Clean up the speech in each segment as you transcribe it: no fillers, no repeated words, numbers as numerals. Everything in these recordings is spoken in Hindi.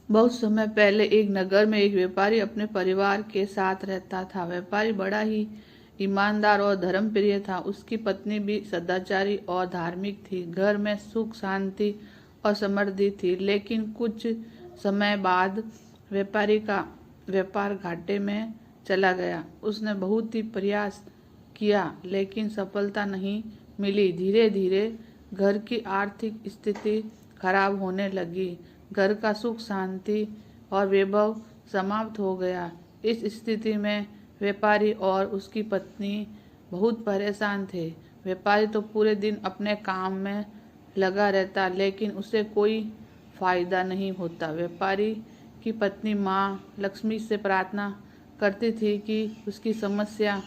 बहुत समय पहले एक नगर में एक व्यापारी अपने परिवार के साथ रहता था। व्यापारी बड़ा ही ईमानदार और धर्मप्रिय था। उसकी पत्नी भी सदाचारी और धार्मिक थी। घर में सुख शांति और समृद्धि थी। लेकिन कुछ समय बाद व्यापारी का व्यापार घाटे में चला गया। उसने बहुत ही प्रयास किया लेकिन सफलता नहीं मिली। धीरे धीरे घर की आर्थिक स्थिति खराब होने लगी। घर का सुख शांति और वैभव समाप्त हो गया। इस स्थिति में व्यापारी और उसकी पत्नी बहुत परेशान थे। व्यापारी तो पूरे दिन अपने काम में लगा रहता लेकिन उसे कोई फायदा नहीं होता। व्यापारी की पत्नी माँ लक्ष्मी से प्रार्थना करती थी कि उसकी समस्या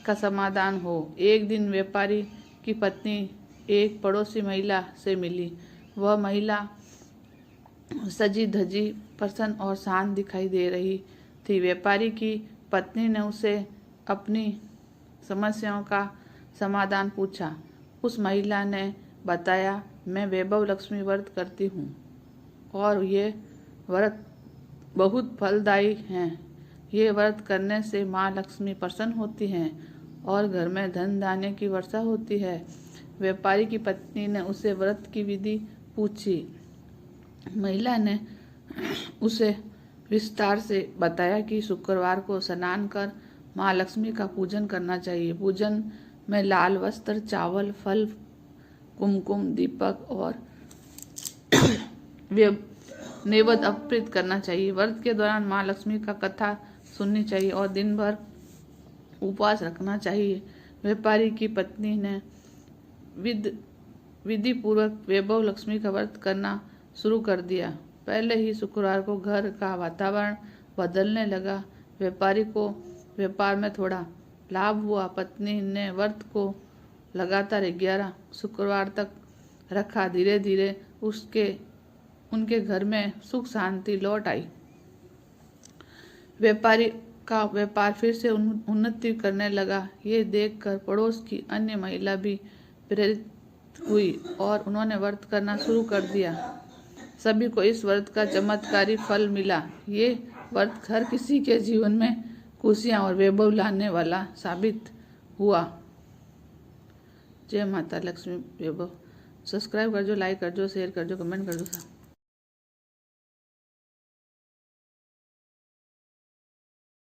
का समाधान हो। एक दिन व्यापारी की पत्नी एक पड़ोसी महिला से मिली। वह महिला सजी धजी प्रसन्न और शांत दिखाई दे रही थी। व्यापारी की पत्नी ने उसे अपनी समस्याओं का समाधान पूछा। उस महिला ने बताया, मैं वैभव लक्ष्मी व्रत करती हूँ और ये व्रत बहुत फलदायी हैं। ये व्रत करने से माँ लक्ष्मी प्रसन्न होती हैं और घर में धन धान्य की वर्षा होती है। व्यापारी की पत्नी ने उसे व्रत की विधि पूछी। महिला ने उसे विस्तार से बताया कि शुक्रवार को स्नान कर माँ लक्ष्मी का पूजन करना चाहिए। पूजन में लाल वस्त्र, चावल, फल, कुमकुम, दीपक और नैवेद्य अर्पित करना चाहिए। व्रत के दौरान माँ लक्ष्मी का कथा सुननी चाहिए और दिन भर उपवास रखना चाहिए। व्यापारी की पत्नी ने विधि पूर्वक वैभव लक्ष्मी का व्रत करना शुरू कर दिया। पहले ही शुक्रवार को घर का वातावरण बदलने लगा। व्यापारी को व्यापार में थोड़ा लाभ हुआ। पत्नी ने व्रत को लगातार 11 शुक्रवार तक रखा। धीरे धीरे उनके घर में सुख शांति लौट आई। व्यापारी का व्यापार फिर से उन्नति करने लगा। ये देखकर पड़ोस की अन्य महिला भी प्रेरित हुई और उन्होंने व्रत करना शुरू कर दिया। सभी को इस व्रत का चमत्कारी फल मिला। ये व्रत हर किसी के जीवन में खुशियाँ और वैभव लाने वाला साबित हुआ। जय माता लक्ष्मी वैभव। सब्सक्राइब कर जो, लाइक कर जो, शेयर कर जो, कमेंट कर जो।